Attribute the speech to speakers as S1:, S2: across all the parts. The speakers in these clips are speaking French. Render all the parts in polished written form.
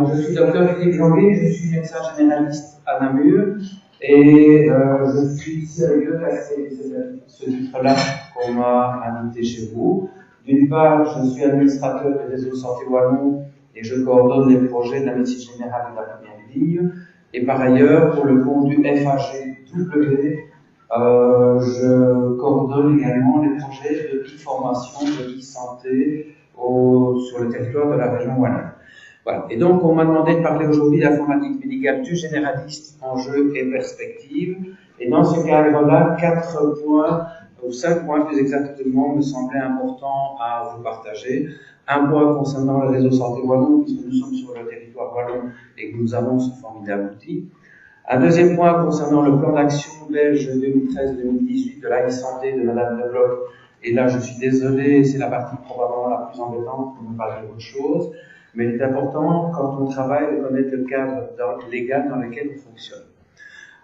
S1: donc je suis docteur Philippe Janvier, je suis médecin généraliste à Namur et je suis ici avec ce titre-là qu'on m'a invité chez vous. D'une part, je suis administrateur du réseau Santé Wallon et je coordonne les projets de la médecine générale de la première ligne. Et par ailleurs, pour le compte du FAGW, je coordonne également les projets de e-formation, de e-santé sur le territoire de la région Wallonne. Voilà. Et donc, on m'a demandé de parler aujourd'hui d'informatique médicale du généraliste, enjeux et perspectives. Et dans ce cadre-là, 4 points, ou 5 points plus exactement, me semblaient importants à vous partager. Un point concernant le réseau Santé Wallon, puisque nous sommes sur le territoire wallon et que nous avons ce formidable outil. Un deuxième point concernant le plan d'action belge 2013-2018 de la e-santé de Madame Debloc. Et là, je suis désolé, c'est la partie probablement la plus embêtante pour ne pas dire autre chose. Mais il est important, quand on travaille, de connaître le cadre légal dans lequel on fonctionne.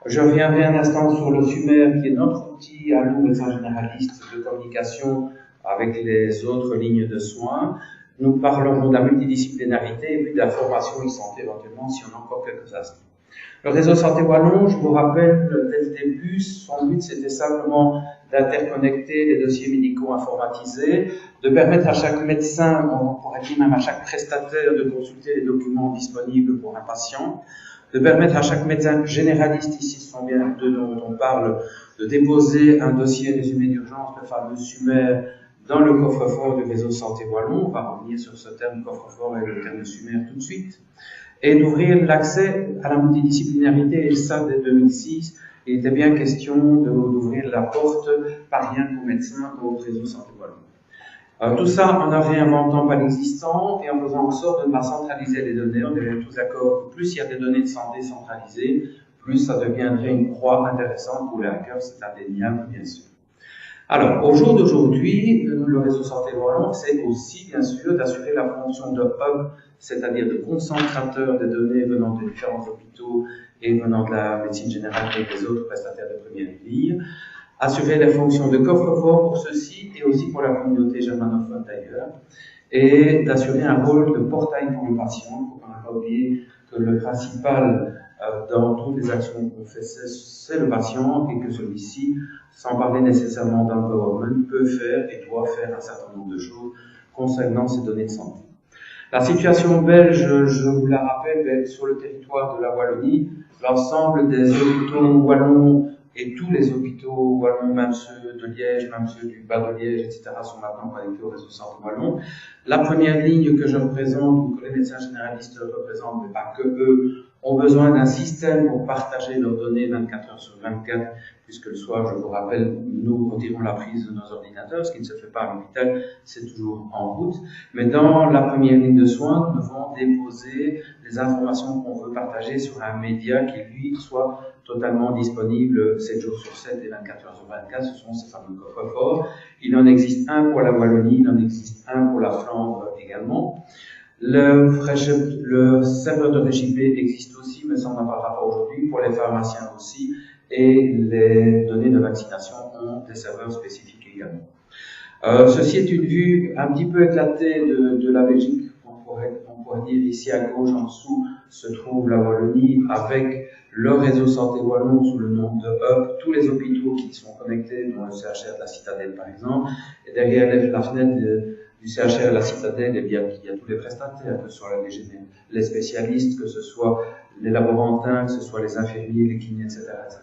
S1: Je reviendrai un instant sur le SUMER, qui est notre outil à nous, médecins généralistes, de communication avec les autres lignes de soins. Nous parlerons de la multidisciplinarité et puis de la formation e-santé éventuellement, si on a encore quelques instants. Le réseau Santé Wallon, je vous rappelle, dès le début, son but c'était simplement d'interconnecter les dossiers médicaux informatisés, de permettre à chaque médecin, on pourrait dire même à chaque prestataire, de consulter les documents disponibles pour un patient, de permettre à chaque médecin généraliste, ici ce sont bien deux dont on parle, de déposer un dossier résumé d'urgence, le fameux SUMER, dans le coffre-fort du réseau Santé Wallon. On va revenir sur ce terme coffre-fort et le terme SUMER tout de suite. Et d'ouvrir l'accès à la multidisciplinarité, et ça dès 2006, il était bien question d'ouvrir la porte par rien qu'aux médecins au réseau Santé Wallon. Tout ça en ne réinventant pas l'existant et en faisant en sorte de ne pas centraliser les données. On est tous d'accord que plus il y a des données de santé centralisées, plus ça deviendrait une proie intéressante pour les hackers, c'est indéniable bien sûr. Alors, au jour d'aujourd'hui, le réseau Santé Wallon, c'est aussi, bien sûr, d'assurer la fonction de hub, c'est-à-dire de concentrateur des données venant des différents hôpitaux et venant de la médecine générale et des autres prestataires de première ligne, assurer les fonctions de coffre-fort pour ceux-ci et aussi pour la communauté germanophone d'ailleurs, et d'assurer un rôle de portail pour le patient. Il ne faut pas oublier que le principal dans toutes les actions qu'on fait, c'est le patient et que celui-ci, sans parler nécessairement d'empowerment, peut faire et doit faire un certain nombre de choses concernant ces données de santé. La situation belge, je vous la rappelle, sur le territoire de la Wallonie, l'ensemble des hôpitaux wallons et tous les hôpitaux wallons, même ceux de Liège, même ceux du bas de Liège, etc., sont maintenant connectés au réseau Santé Wallon. La première ligne que je représente, ou que les médecins généralistes représentent, mais pas que eux, ont besoin d'un système pour partager leurs données 24 heures sur 24, puisque le soir, je vous rappelle, nous retirons la prise de nos ordinateurs, ce qui ne se fait pas à l'hôpital, c'est toujours en route. Mais dans la première ligne de soins, nous devons déposer les informations qu'on veut partager sur un média qui, lui, soit totalement disponible 7 jours sur 7 et 24 heures sur 24, ce sont ces fameux coffres-forts. Il en existe un pour la Wallonie, il en existe un pour la Flandre également. Le serveur de RégIP existe aussi, mais ça on n'en parlera pas aujourd'hui, pour les pharmaciens aussi, et les données de vaccination ont des serveurs spécifiques également. Ceci est une vue un petit peu éclatée de la Belgique. On pourrait dire ici à gauche en dessous se trouve la Wallonie avec le réseau Santé Wallon sous le nom de Hub, tous les hôpitaux qui sont connectés, dont le CHR de la Citadelle par exemple, et derrière la fenêtre du CHR de la Citadelle, eh bien, il y a tous les prestataires, que ce soit les spécialistes, que ce soit les laborantins, que ce soit les infirmiers, les kinés, etc., etc.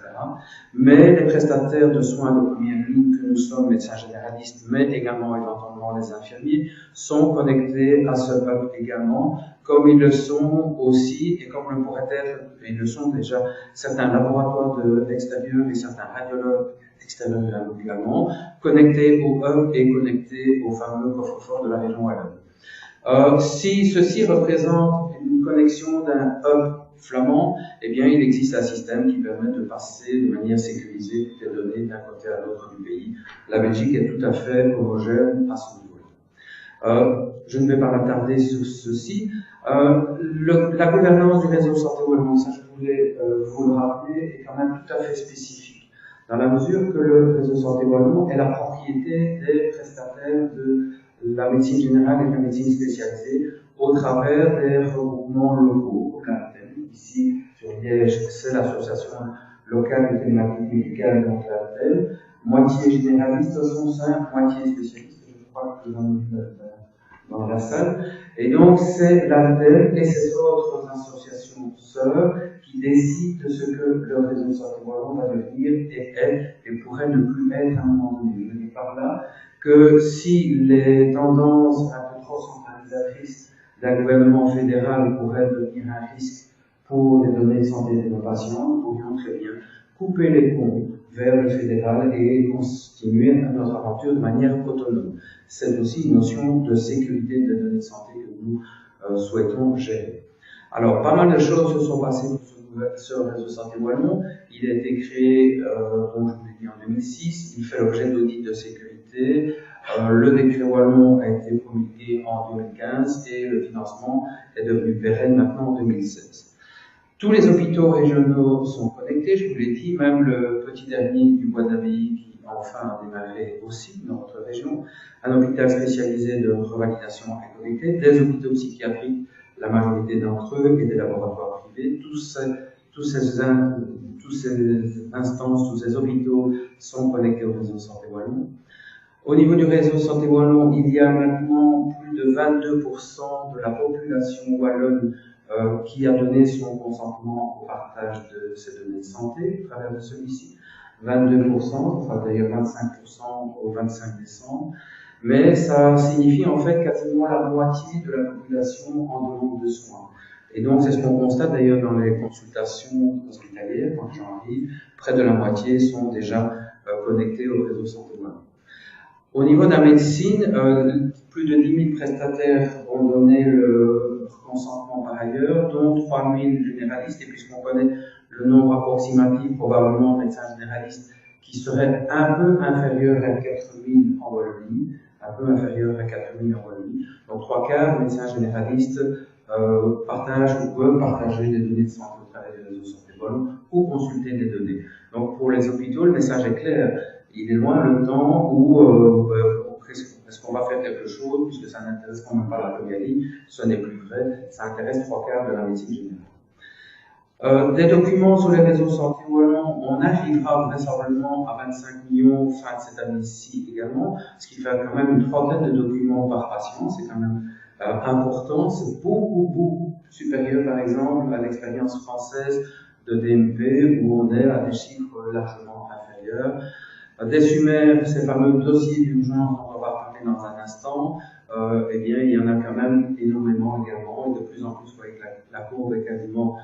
S1: Mais les prestataires de soins de première ligne que nous sommes, médecins généralistes, mais également éventuellement les infirmiers, sont connectés à ce hub également, comme ils le sont aussi, et comme le pourraient être, et ils le sont déjà, certains laboratoires de l'extérieur et certains radiologues extérieurs également, connectés au hub et connectés au fameux coffre-fort de la région wallonne. Si ceci représente une connexion d'un hub flamand, eh bien, il existe un système qui permet de passer de manière sécurisée toutes les données d'un côté à l'autre du pays. La Belgique est tout à fait homogène à ce niveau-là. Je ne vais pas m'attarder sur ceci. La gouvernance du réseau Santé Wallon, ça je voulais vous le rappeler, est quand même tout à fait spécifique, dans la mesure que le réseau Santé Wallon est la propriété des prestataires de la médecine générale et de la médecine spécialisée. au travers des regroupements locaux, comme l'ARTEL. Ici, sur Liège, c'est l'association locale de thématique médicale, donc l'ARTEL, moitié généraliste au son simple, moitié spécialiste, je crois que dans la salle. Et donc, c'est l'ARTEL et ses autres associations sœurs qui décident de ce que le réseau Santé Wallon va devenir et est et pourrait ne plus être à un moment donné. Je dis par là que si les tendances un peu trop centralisatrices d'un gouvernement fédéral pourraient devenir un risque pour les données de santé de nos patients, nous pourrions très bien couper les ponts vers le fédéral et continuer notre aventure de manière autonome. C'est aussi une notion de sécurité des données de santé que nous souhaitons gérer. Alors, pas mal de choses se sont passées sur le réseau Santé Wallon. Il a été créé, comme je vous l'ai dit, en 2006. Il fait l'objet d'audits de sécurité. Le décret Wallon a été promulgué en 2015 et le financement est devenu pérenne maintenant en 2016. Tous les hôpitaux régionaux sont connectés, je vous l'ai dit, même le petit dernier du Bois d'Abbaye qui enfin a démarré aussi dans notre région, un hôpital spécialisé de revalidation est connecté, des hôpitaux psychiatriques, la majorité d'entre eux, et des laboratoires privés, tous ces instances, tous ces hôpitaux sont connectés au réseau Santé Wallon. Au niveau du réseau Santé Wallon, il y a maintenant plus de 22% de la population wallonne qui a donné son consentement au partage de ces données de santé au travers de celui-ci. 22%, enfin d'ailleurs 25% au 25 décembre. Mais ça signifie en fait quasiment la moitié de la population en demande de soins. Et donc c'est ce qu'on constate d'ailleurs dans les consultations hospitalières, quand j'en arrive, près de la moitié sont déjà connectés au réseau Santé Wallon. Au niveau de la médecine, plus de 10 000 prestataires ont donné le consentement par ailleurs, dont 3 000 généralistes, et puisqu'on connaît le nombre approximatif probablement de médecins généralistes qui serait un peu inférieur à 4 000 en Wallonie, un peu inférieur à 4 000 en Wallonie. Donc 3/4 médecins généralistes partagent ou peuvent partager des données de santé au travers du réseau Santé Wallon ou consulter des données. Donc pour les hôpitaux, le message est clair. Il est loin le temps où est-ce qu'on va faire quelque chose, puisque ça n'intéresse quand même pas la première ligne, ce n'est plus vrai, ça intéresse 3/4 de la médecine générale. Des documents sur les réseaux Santé Wallon, on arrivera vraisemblablement à 25 millions fin de cette année-ci également, ce qui fait quand même une trentaine de documents par patient, c'est quand même important, c'est beaucoup supérieur par exemple à l'expérience française de DMP où on est à des chiffres largement inférieurs. Des SUMER, ces fameux dossiers d'urgence dont on va parler dans un instant, eh bien, il y en a quand même énormément également, et de plus en plus, vous voyez que la courbe est quasiment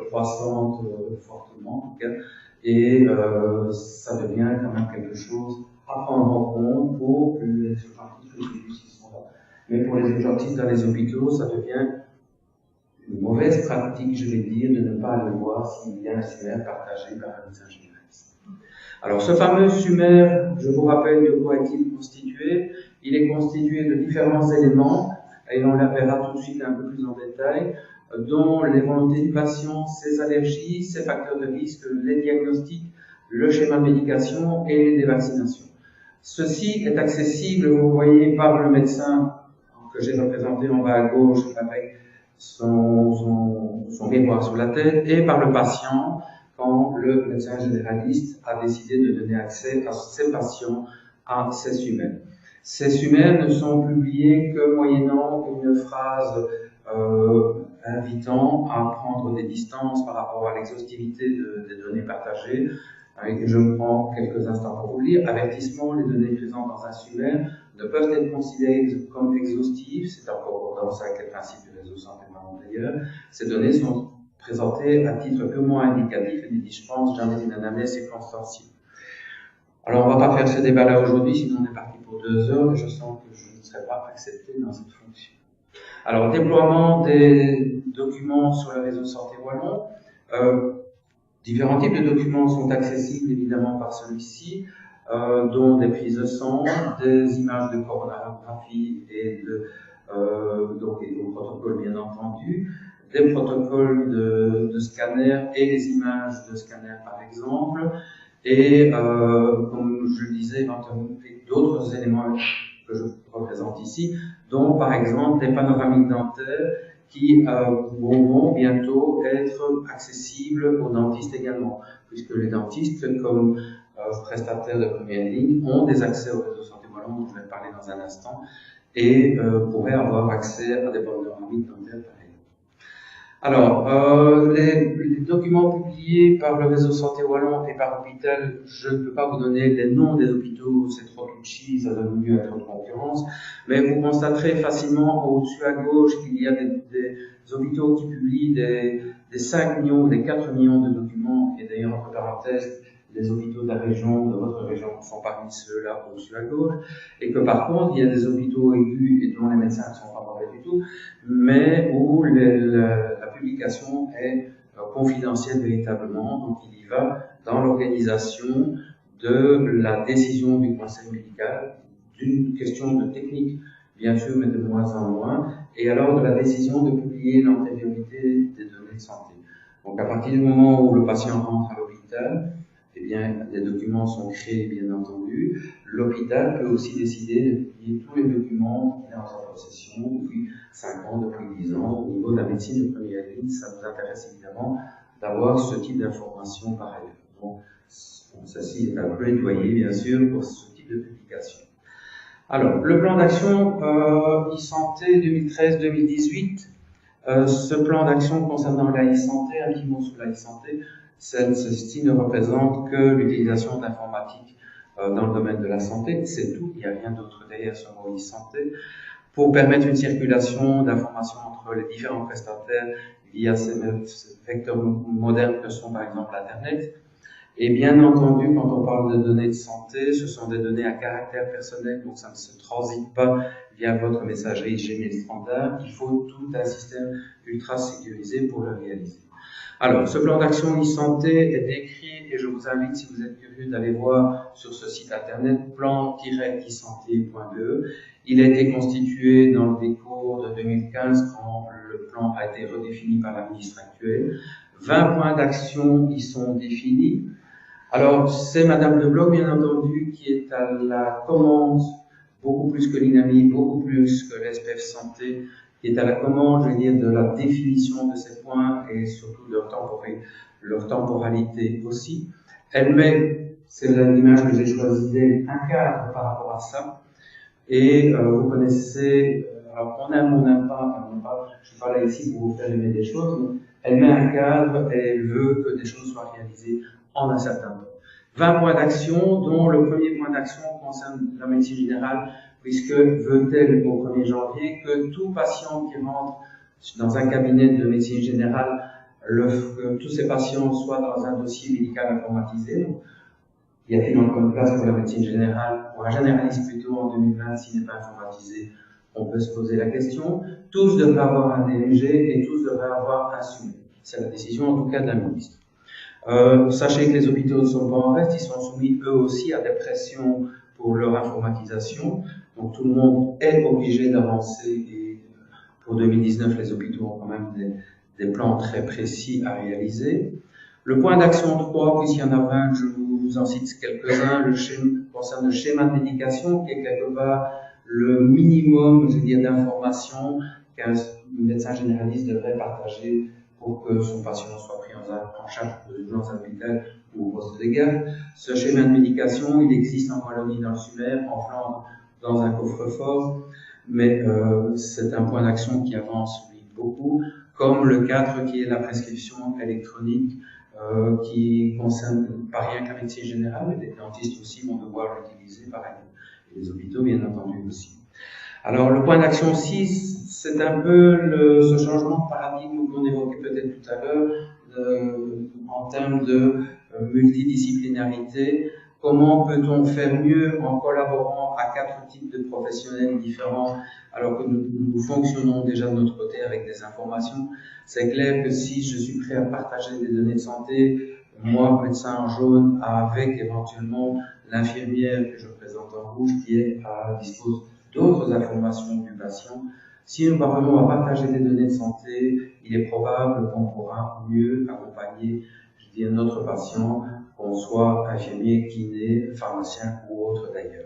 S1: croissante fortement, en tout cas, et ça devient quand même quelque chose à prendre en compte pour les urgentistes qui sont là. Mais pour les urgentistes dans les hôpitaux, ça devient une mauvaise pratique, je vais dire, de ne pas aller voir s'il y a un SUMER partagé par un médecin généraliste. Alors, ce fameux SUMER, je vous rappelle de quoi est-il constitué. Il est constitué de différents éléments, et on la verra tout de suite un peu plus en détail, dont les volontés du patient, ses allergies, ses facteurs de risque, les diagnostics, le schéma de médication et les vaccinations. Ceci est accessible, vous voyez, par le médecin que j'ai représenté en bas à gauche avec son miroir sur la tête, et par le patient quand le médecin généraliste a décidé de donner accès à ses patients à ces SUMER. Ces SUMER ne sont publiés que moyennant une phrase invitant à prendre des distances par rapport à l'exhaustivité des données partagées. Et je prends quelques instants pour vous lire. Avertissement, les données présentes dans un SUMER ne peuvent être considérées comme exhaustives, c'est en concordance avec les principes du réseau Santé Wallon d'ailleurs. Ces données sont présentées à titre purement indicatif et ne dispensent jamais une anamnèse circonstanciée. Alors on ne va pas faire ce débat-là aujourd'hui, sinon on est parti pour 2 heures et je sens que je ne serai pas accepté dans cette fonction. Alors, déploiement des documents sur le réseau Santé Wallon. Différents types de documents sont accessibles évidemment par celui-ci, dont des prises de sang, des images de coronarographie et au protocole bien entendu, des protocoles de scanner et des images de scanner par exemple, Et comme je le disais, éventuellement d'autres éléments que je représente ici, dont par exemple des panoramiques dentaires qui vont bientôt être accessibles aux dentistes également, puisque les dentistes, comme prestataires de première ligne, ont des accès au réseau santé wallon, dont je vais parler dans un instant, et pourraient avoir accès à des panoramiques dentaires pareilles. Alors, les documents publiés par le réseau Santé Wallon et par Hôpital, je ne peux pas vous donner les noms des hôpitaux, c'est trop touchy, ça donne lieu à trop de concurrence, mais vous constaterez facilement au-dessus à gauche qu'il y a des hôpitaux qui publient des 5 millions ou des 4 millions de documents, et d'ailleurs, entre parenthèses, les hôpitaux de la région, de votre région, sont parmi ceux-là au-dessus à gauche, et que par contre, il y a des hôpitaux aigus et dont les médecins ne sont pas mauvais du tout, mais où la publication est confidentielle véritablement, donc il y va dans l'organisation de la décision du conseil médical, d'une question de technique, bien sûr, mais de moins en moins, et alors de la décision de publier l'antériorité des données de santé. Donc à partir du moment où le patient rentre à l'hôpital, eh bien, des documents sont créés, bien entendu. L'hôpital peut aussi décider de publier tous les documents qu'il a en sa possession depuis 5 ans, depuis 10 ans. Au niveau de la médecine de première ligne, ça nous intéresse évidemment d'avoir ce type d'informations par ailleurs. Donc, ceci est un plaidoyer, bien sûr, pour ce type de publication. Alors, le plan d'action e-santé 2013-2018. Ce plan d'action concernant la e-santé, un petit mot sur la e-santé, ceci ne représente que l'utilisation d'informatique dans le domaine de la santé, c'est tout, il n'y a rien d'autre derrière ce mot e-santé, pour permettre une circulation d'informations entre les différents prestataires via ces vecteurs modernes que sont par exemple Internet. Et bien entendu, quand on parle de données de santé, ce sont des données à caractère personnel, donc ça ne se transite pas via votre messagerie Gmail standard. Il faut tout un système ultra sécurisé pour le réaliser. Alors, ce plan d'action e-santé est décrit, et je vous invite, si vous êtes curieux, d'aller voir sur ce site internet plan-e-santé.be. Il a été constitué dans le décours de 2015, quand le plan a été redéfini par la ministre actuelle. 20 points d'action y sont définis. Alors, c'est Madame de Bloch, bien entendu, qui est à la commande, beaucoup plus que l'INAMI, beaucoup plus que l'SPF Santé, qui est à la commande, je veux dire, de la définition de ces points et surtout de leur temporalité aussi. Elle met, c'est l'image que j'ai choisie d'elle, un cadre par rapport à ça. Et vous connaissez, alors on aime, on n'aime pas, je ne suis pas là ici pour vous faire aimer des choses, mais elle met un cadre et elle veut que des choses soient réalisées en un certain temps. 20 points d'action, dont le premier point d'action concerne la médecine générale, puisque veut-elle au 1er janvier que tout patient qui rentre dans un cabinet de médecine générale, que tous ces patients soient dans un dossier médical informatisé. Donc, y a-t-il encore une place pour la médecine générale, pour un généraliste plutôt en 2020, s'il n'est pas informatisé? On peut se poser la question. Tous devraient avoir un DMG et tous devraient avoir un SUME. C'est la décision en tout cas de la ministre. Sachez que les hôpitaux ne sont pas en reste, ils sont soumis eux aussi à des pressions pour leur informatisation. Donc tout le monde est obligé d'avancer et pour 2019, les hôpitaux ont quand même des plans très précis à réaliser. Le point d'action 3, puisqu'il y en a 20, je vous en cite quelques-uns, concerne le schéma de médication, qui est quelque part le minimum, je veux dire, d'informations qu'un médecin généraliste devrait partager pour que son patient soit pris en charge aux urgences hôpitales ou au poste de garde. Ce schéma de médication, il existe en Wallonie dans le Sumer, en Flandre dans un coffre-fort, mais c'est un point d'action qui avance beaucoup, comme le 4 qui est la prescription électronique, qui concerne pas rien que la médecine générale, mais les dentistes aussi vont devoir l'utiliser par ailleurs, et les hôpitaux bien entendu aussi. Alors le point d'action 6, c'est un peu ce changement de paradigme qu'on évoquait peut-être tout à l'heure en termes de multidisciplinarité. Comment peut-on faire mieux en collaborant à 4 types de professionnels différents alors que nous fonctionnons déjà de notre côté avec des informations? C'est clair que si je suis prêt à partager des données de santé, moi, médecin en jaune, avec éventuellement l'infirmière que je présente en rouge qui dispose d'autres informations du patient, si nous parvenons à partager des données de santé, il est probable qu'on pourra mieux accompagner, je dis, notre patient qu'on soit infirmier, kiné, pharmacien ou autre d'ailleurs.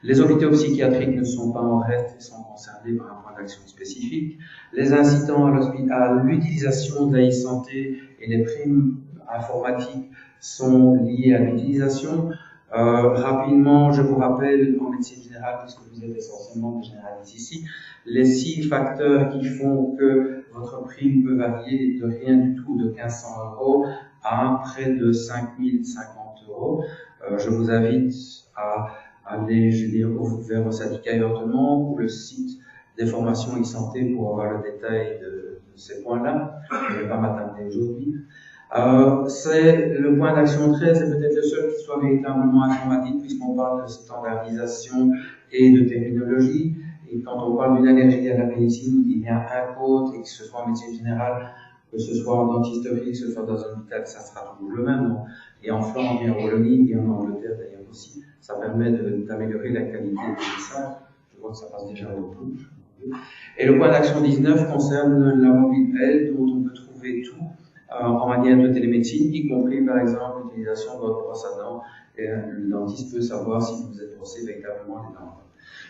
S1: Les hôpitaux psychiatriques ne sont pas en reste et sont concernés par un point d'action spécifique. Les incitants à l'utilisation de la e-santé et les primes informatiques sont liés à l'utilisation. Rapidement, je vous rappelle, en médecine générale, puisque vous êtes essentiellement des généralistes ici, les 6 facteurs qui font que votre prime peut varier de rien du tout, de 1500 € à près de 5050 €. Je vous invite à aller, je veux dire, vers vos syndicats éventuellement ou le site des formations e-santé pour avoir le détail de ces points-là. Je ne vais pas m'attarder aujourd'hui. C'est le point d'action 13, c'est peut-être le seul qui soit véritablement informatique puisqu'on parle de standardisation et de terminologie. Et quand on parle d'une allergie à la pénicilline, il y a un code, et que ce soit en médecine générale, que ce soit en dentisterie, que ce soit dans un hôpital, ça sera toujours le même. Donc, et en Flandre, et en Wallonie, et en Angleterre d'ailleurs aussi, ça permet d'améliorer la qualité des messages. Je vois que ça passe déjà au bout. Et le point d'action 19 concerne la mobile L, dont on peut trouver tout en matière de télémédecine, y compris par exemple l'utilisation de votre brosse à dents. Et le dentiste peut savoir si vous êtes brossé véritablement les dents.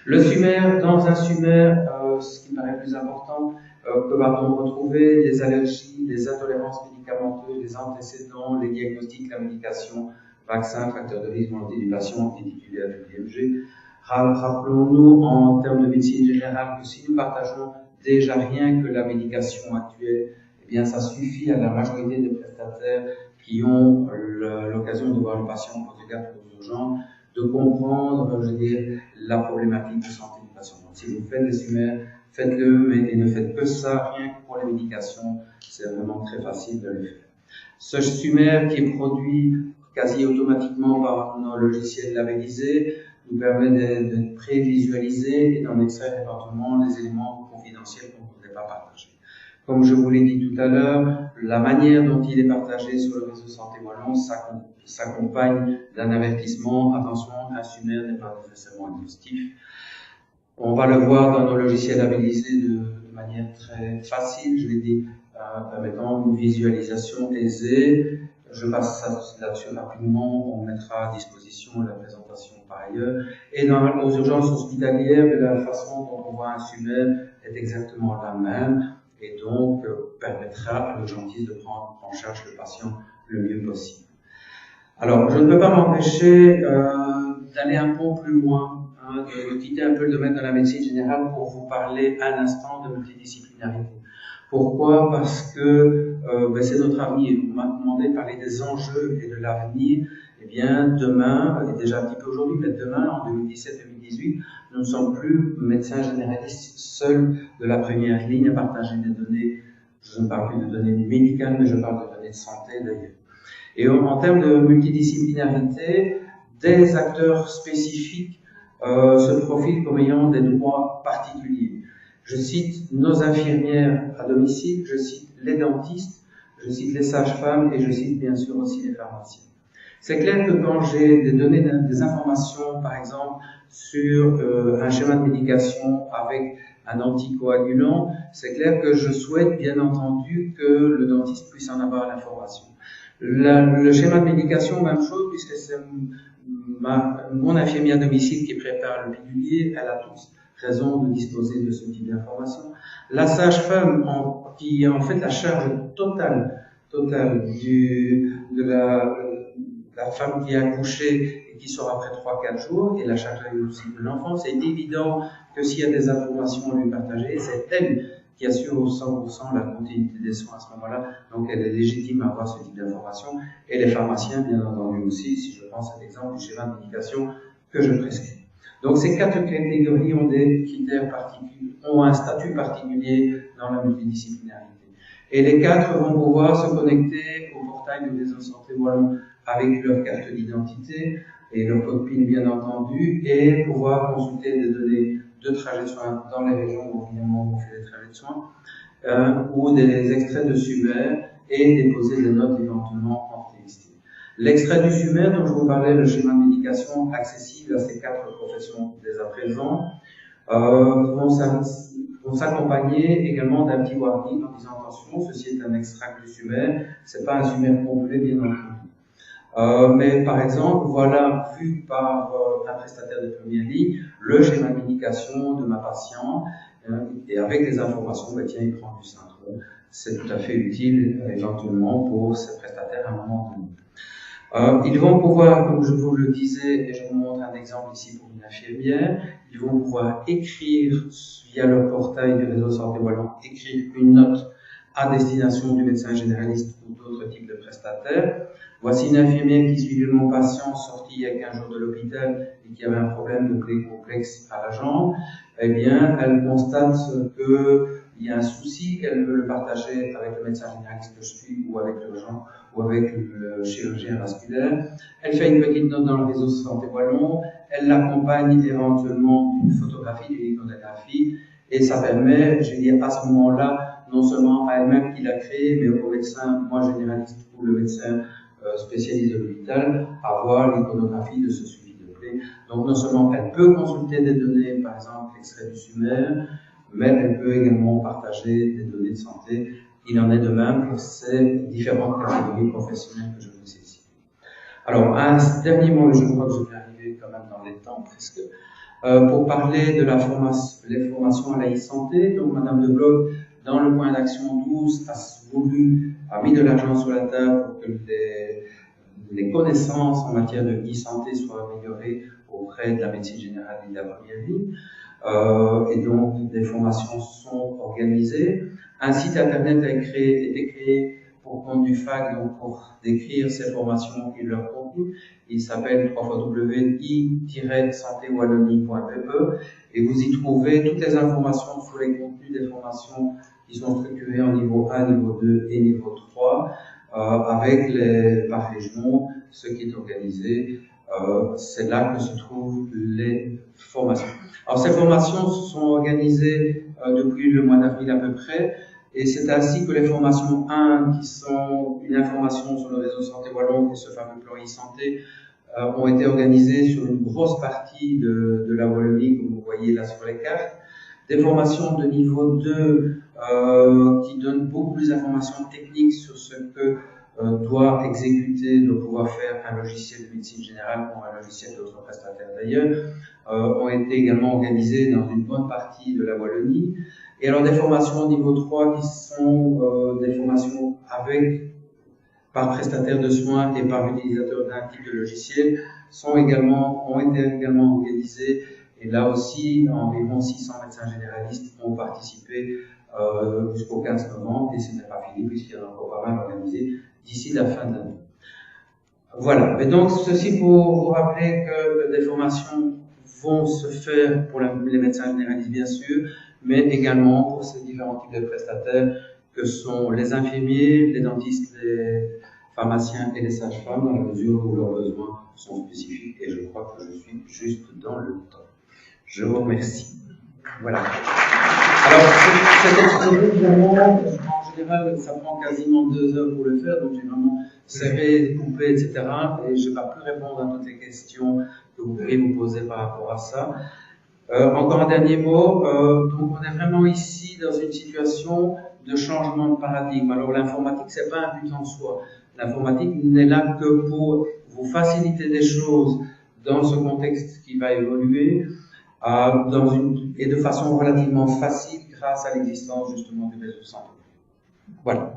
S1: Le SUMER, dans un SUMER, ce qui me paraît plus important, que va-t-on retrouver? Les allergies, les intolérances médicamenteuses, les antécédents, les diagnostics, la médication, vaccins, facteurs de risque, volonté du patient et titulaire du DMG. Rappelons-nous en termes de médecine générale que si nous partageons déjà rien que la médication actuelle, eh bien ça suffit à la majorité des prestataires qui ont l'occasion de voir le patient en cas aux urgences de comprendre, je veux dire, la problématique de santé du patient. Donc, si vous faites des SUMER, faites-le, mais ne faites que ça, rien que pour les médications, c'est vraiment très facile de le faire. Ce SUMER qui est produit quasi automatiquement par nos logiciels labellisés nous permet de prévisualiser et d'en extraire éventuellement les éléments confidentiels qu'on ne voudrait pas partager. Comme je vous l'ai dit tout à l'heure, la manière dont il est partagé sur le réseau Santé Wallon s'accompagne d'un avertissement. Attention, un SUMER n'est pas nécessairement exhaustif. On va le voir dans nos logiciels labellisés de manière très facile, je l'ai dit, permettant une visualisation aisée. Je passe là-dessus rapidement, on mettra à disposition la présentation par ailleurs. Et aux urgences hospitalières, la façon dont on voit un SUMER est exactement la même et donc permettra à l'urgentiste de prendre en charge le patient le mieux possible. Alors, je ne peux pas m'empêcher d'aller un peu plus loin, de quitter un peu le domaine de la médecine générale pour vous parler un instant de multidisciplinarité. Pourquoi? Parce que c'est notre avenir. On m'a demandé de parler des enjeux et de l'avenir. Eh bien, demain, et déjà un petit peu aujourd'hui, mais demain, en 2017-2018, nous ne sommes plus médecins généralistes seuls de la première ligne à partager des données. Je ne parle plus de données médicales, mais je parle de données de santé d'ailleurs. Et en termes de multidisciplinarité, des acteurs spécifiques se profilent comme ayant des droits particuliers. Je cite nos infirmières à domicile, je cite les dentistes, je cite les sages-femmes et je cite bien sûr aussi les pharmaciens. C'est clair que quand j'ai des données, des informations, par exemple, sur un schéma de médication avec un anticoagulant, c'est clair que je souhaite bien entendu que le dentiste puisse en avoir l'information. Le schéma de médication, même chose, puisque c'est mon infirmière à domicile qui prépare le pilulier, elle a tous raison de disposer de ce type d'information. La sage-femme, qui a en fait la charge totale de la femme qui a accouché et qui sort après 3-4 jours, et la charge aussi de l'enfant, c'est évident que s'il y a des informations à lui partager, c'est elle qui assure au 100% la continuité des soins à ce moment-là, donc elle est légitime à avoir ce type d'informations, et les pharmaciens, bien entendu aussi, si je pense à l'exemple du schéma de médication que je prescris. Donc ces 4 catégories ont des critères particuliers, ont un statut particulier dans la multidisciplinarité. Et les 4 vont pouvoir se connecter au portail du réseau Santé Wallon avec leur carte d'identité et leur code PIN bien entendu, et pouvoir consulter des données de trajets de soins dans les régions où évidemment on fait des trajets de soins, ou des extraits de SUMER et déposer des notes éventuellement en TXT. L'extrait du SUMER dont je vous parlais, le schéma de médication accessible à ces 4 professions dès à présent, vont s'accompagner également d'un petit warning en disant attention, ceci est un extrait du SUMER, c'est pas un SUMER complet bien entendu. Mais par exemple, voilà, vu par un prestataire de première ligne, le schéma de médication de ma patiente, et avec les informations, ben, tiens, il prend du Syntron. C'est tout à fait utile éventuellement pour ces prestataires à un moment donné. Ils vont pouvoir, comme je vous le disais, et je vous montre un exemple ici pour une infirmière, ils vont pouvoir écrire via leur portail du réseau Santé Wallon, écrire une note à destination du médecin généraliste ou d'autres types de prestataires. Voici une infirmière qui suivait mon patient sorti il y a 15 jours de l'hôpital et qui avait un problème de plaie complexe à la jambe. Eh bien, elle constate qu'il y a un souci, qu'elle veut le partager avec le médecin généraliste que je suis ou avec l'urgent ou avec le chirurgien vasculaire. Elle fait une petite note dans le réseau Santé Wallon, elle l'accompagne éventuellement d'une photographie, d'une iconographie, et ça permet, je veux dire, à ce moment-là, non seulement à elle-même qui l'a créé, mais au médecin, moi généraliste ou le médecin spécialisé de l'hôpital, avoir l'iconographie de ce suivi de plaie. Donc non seulement elle peut consulter des données, par exemple l'extrait du SUMER, mais elle peut également partager des données de santé. Il en est de même pour ces différentes catégories professionnelles que je vous ai citées. Alors, un dernier mot, et je crois que je vais arriver quand même dans les temps presque, pour parler de les formations à la e-santé. Donc, Madame de Blog, dans le point d'action 12, a mis de l'argent sur la table pour que les connaissances en matière de e-santé soient améliorées auprès de la médecine générale et de la première ligne. Et donc, des formations sont organisées. Un site internet a été créé pour compte du FAC, donc pour décrire ces formations et leur contenu. Il s'appelle www.i-santewallonie.be et vous y trouvez toutes les informations sur les contenus des formations qui sont structurées en niveau 1, niveau 2 et niveau 3, avec par région, ce qui est organisé. C'est là que se trouvent les formations. Alors, ces formations sont organisées depuis le mois d'avril à peu près, et c'est ainsi que les formations 1, qui sont une information sur le réseau Santé Wallon et ce fameux plan e-santé, ont été organisées sur une grosse partie de la Wallonie, comme vous voyez là sur les cartes. Des formations de niveau 2 qui donnent beaucoup plus d'informations techniques sur ce que doit pouvoir faire un logiciel de médecine générale ou un logiciel d'autres prestataires d'ailleurs, ont été également organisées dans une bonne partie de la Wallonie. Et alors des formations niveau 3 qui sont des formations par prestataire de soins et par utilisateur d'un type de logiciel ont été également organisées. Et là aussi, environ 600 médecins généralistes ont participé jusqu'au 15 novembre, et ce n'est pas fini puisqu'il y en a encore pas mal organisé d'ici la fin de l'année. Voilà. Et donc, ceci pour vous rappeler que des formations vont se faire pour les médecins généralistes, bien sûr, mais également pour ces différents types de prestataires que sont les infirmiers, les dentistes, les pharmaciens et les sages-femmes, dans la mesure où leurs besoins sont spécifiques, et je crois que je suis juste dans le temps. Je vous remercie. Voilà. Alors, cet exposé, évidemment, en général, ça prend quasiment 2 heures pour le faire, donc j'ai vraiment serré, coupé, etc. Et je ne vais pas plus répondre à toutes les questions que vous pourriez vous poser par rapport à ça. Encore un dernier mot. Donc, on est vraiment ici dans une situation de changement de paradigme. Alors, l'informatique, c'est pas un but en soi. L'informatique n'est là que pour vous faciliter des choses dans ce contexte qui va évoluer. Et de façon relativement facile grâce à l'existence justement du réseau santé. Voilà.